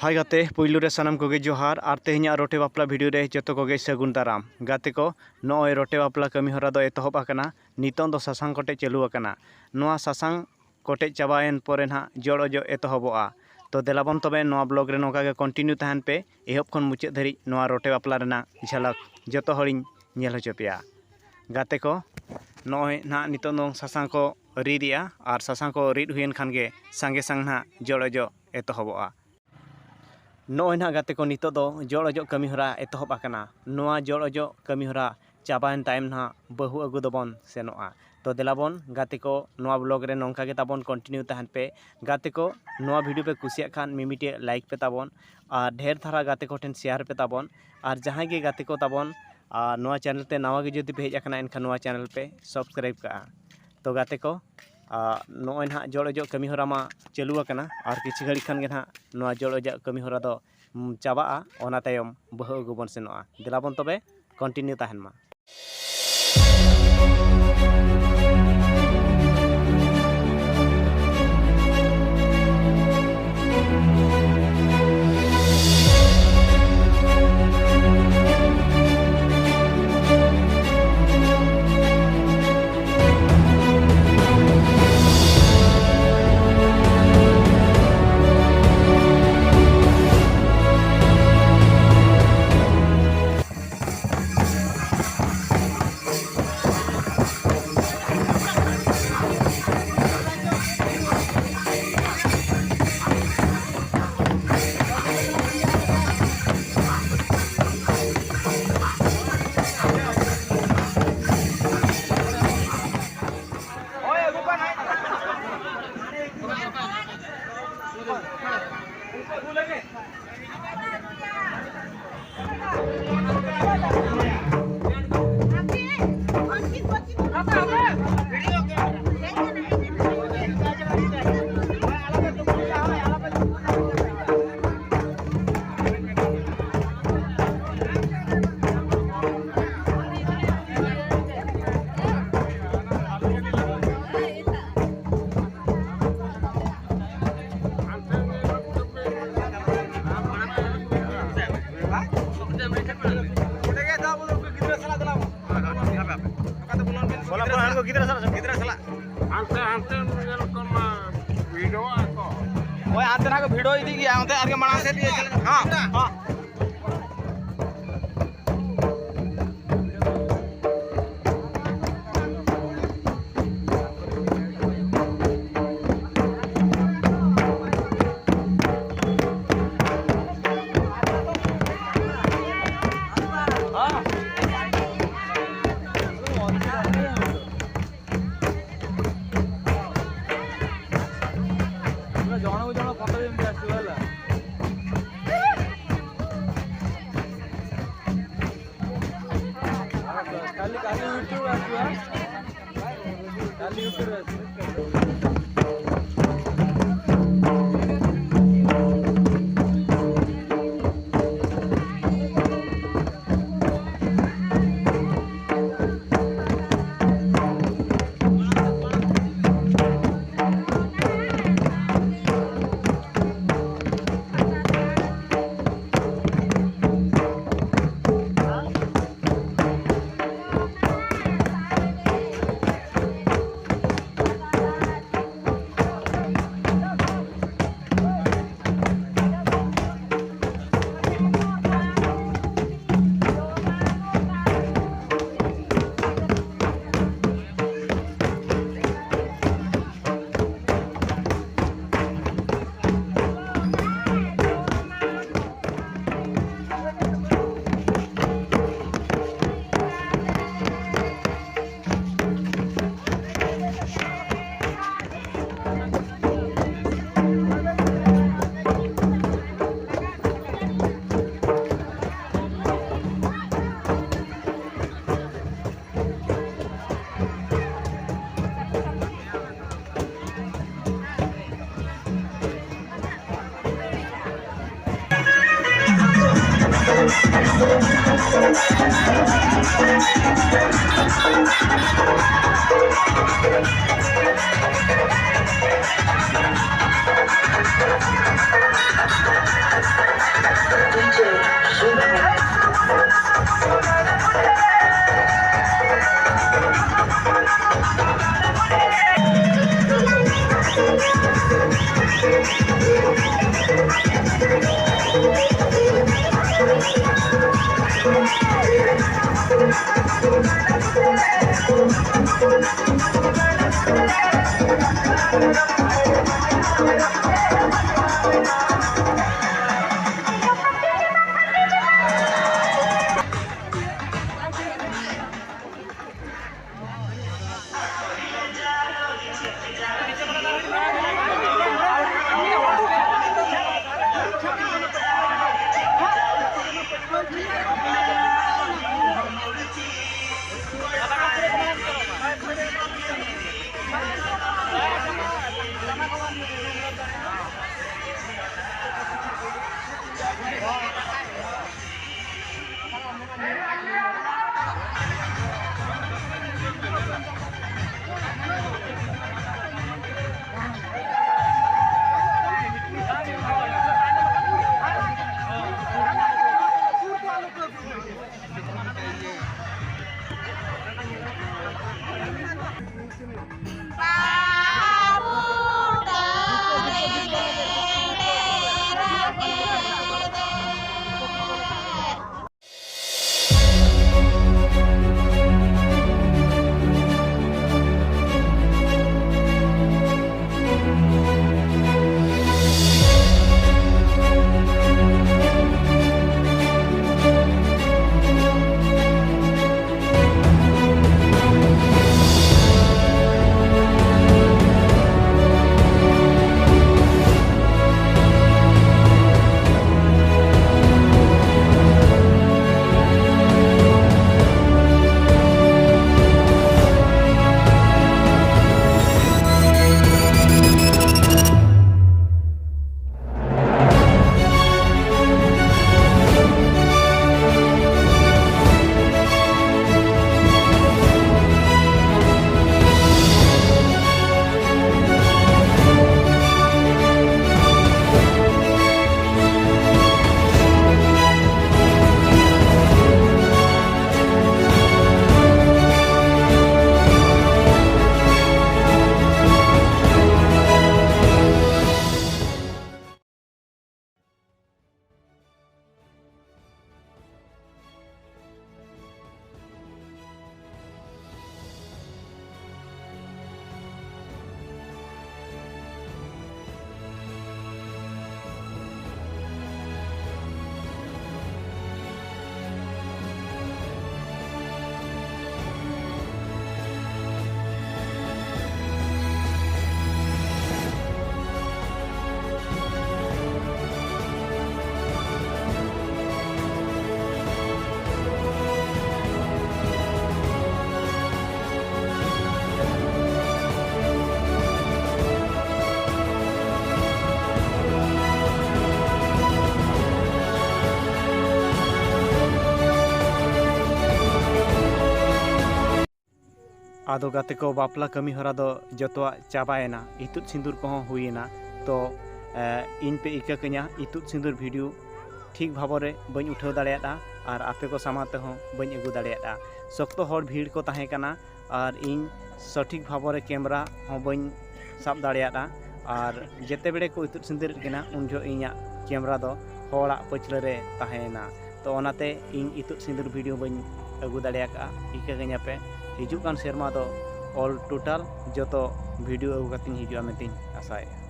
हाय गाते पुइलू रे सानाम कोगे जोहार और तेहना रोटे बापला वीडियो रे जतो कोगे सगुन दाराम गाते को नय रोटे बापला कमी हरा दो एतहब आकना नितों दो सासांग कोटे चालू आकना नोआ सासांग कोटे चाबायन पोरे ना जोड़ जो एतहबोआ तो देलाबन तबे नोआ ब्लॉग रे नोका के कंटिन्यू तहन पे एहब खन मुचाद धरी नोआ रोटे बापला रेना झलक जतो हरिन नेल होचो पेया गाते को नय ना नितों दो सासांग को रिदिया और सासांग को रिद हुयन खान गे सांगे सांग ना जोड़ जो एतहबोआ नोय ना गाते को नितो दो जोड़ अजो कमी हरा एतहब आकना नोआ जोड़ अजो कमी हरा चाबायन टाइम ना बहु अगु दबन सेनोआ तो देलाबन गाते को नोआ ब्लॉग रे नोंका गे ताबन कंटिन्यू तहन पे गाते को नोआ वीडियो पे कुसिया खान मिमिटे लाइक पे ताबन और ढेर धारा गाते को ठेन शेयर पे ताबन और जहां गे गाते को ताबन नोआ चैनल ते नवा गे जदि पे हेज आकना एनखान नोआ चैनल पे सब्सक्राइब का तो गाते को नोय ना जोड़ अजो कमी हरा मा चालू आकना और किछि घड़ी खान गे ना नोआ जोड़ अजो कमी हरा दो चाबाआ ओना तायम बहु अगु बन सेनोआ देलाबन तबे कंटिन्यू तहन मा गिद्रा साला हांते वीडियो को ओए हांते ना को वीडियो इदी गया हांते आगे मणा से लिए चले हां हां ᱟᱫᱚ ᱜᱟᱛᱮ ᱠᱚ ᱵᱟᱯᱞᱟ ᱠᱟᱹᱢᱤ ᱦᱚᱨᱟ ᱫᱚ ᱡᱚᱛᱚᱣᱟᱜ ᱪᱟᱵᱟᱭᱮᱱᱟ, ᱤᱛᱩᱫ ᱥᱤᱸᱫᱩᱨ ᱠᱚᱦᱚᱸ ᱦᱩᱭᱮᱱᱟ। ᱛᱚ ᱤᱧ ᱯᱮ ᱤᱠᱟᱹ ᱠᱟᱹᱧᱟ ᱤᱛᱩᱫ ᱥᱤᱸᱫᱩᱨ ᱵᱷᱤᱰᱤᱭᱳ ᱴᱷᱤᱠ ᱵᱷᱟᱵore ᱵᱟᱹᱧ ᱩᱴᱷᱟᱹᱣ ᱫᱟᱲᱮᱭᱟᱫᱟ ᱟᱨ ᱟᱯᱮ ᱠᱚ ᱥᱟᱢᱟᱝ ᱛᱮᱦᱚᱸ ᱵᱟᱹᱧ ᱟᱹᱜᱩ ᱫᱟᱲᱮᱭᱟᱫᱟ। ᱥᱚᱠᱛᱚ ᱦᱚᱲ ᱵᱷᱤᱲ ᱠᱚ ᱛᱟᱦᱮᱸ ᱠᱟᱱᱟ ᱟᱨ ᱤᱧ ᱥᱚᱴᱷᱤᱠ ᱵᱷᱟᱵore ᱠᱮᱢᱮᱨᱟ ᱦᱚᱸ ᱵᱟᱹᱧ ᱥᱟᱵ ᱫᱟᱲᱮᱭᱟᱫᱟ। ᱟᱨ ᱡᱮᱛᱮ ᱵᱮᱲᱮ ᱠᱚ ᱤᱛᱩᱫ ᱥᱤᱸᱫᱩᱨᱮᱫ ᱠᱤᱱᱟ ᱩᱱ ᱡᱚᱦᱚᱜ ᱤᱧᱟᱹᱜ ᱠᱮᱢᱮᱨᱟ ᱫᱚ ᱦᱚᱲᱟᱜ ᱯᱟᱹᱪᱷᱞᱟᱹ ᱨᱮ ᱛᱟᱦᱮᱸᱭᱮᱱᱟ। ᱛᱚ ᱚᱱᱟᱛᱮ ᱤᱧ ᱤᱛᱩᱫ ᱥᱤᱸᱫᱩᱨ ᱵᱷᱤᱰᱤᱭᱳ ᱵᱟᱹᱧ ᱟᱹᱜᱩ ᱫᱟᱲᱮᱭᱟᱠᱟᱜᱼᱟ। ᱤᱠᱟᱹ ᱠᱟᱹᱧᱟ ᱯᱮ ᱦᱤᱡᱩᱜ ᱠᱟᱱ ᱥᱮᱨᱢᱟ ᱫᱚ ᱚᱞ ᱴᱳᱴᱟᱞ ᱡᱚᱛᱚ ᱵᱷᱤᱰᱤᱭᱳ ᱟᱹᱜᱩ ᱠᱟᱛᱮᱧ ᱦᱤᱡᱩᱜᱼᱟ ᱢᱮᱱᱛᱮᱧ ᱟᱥᱟᱭᱮᱜᱼᱟ।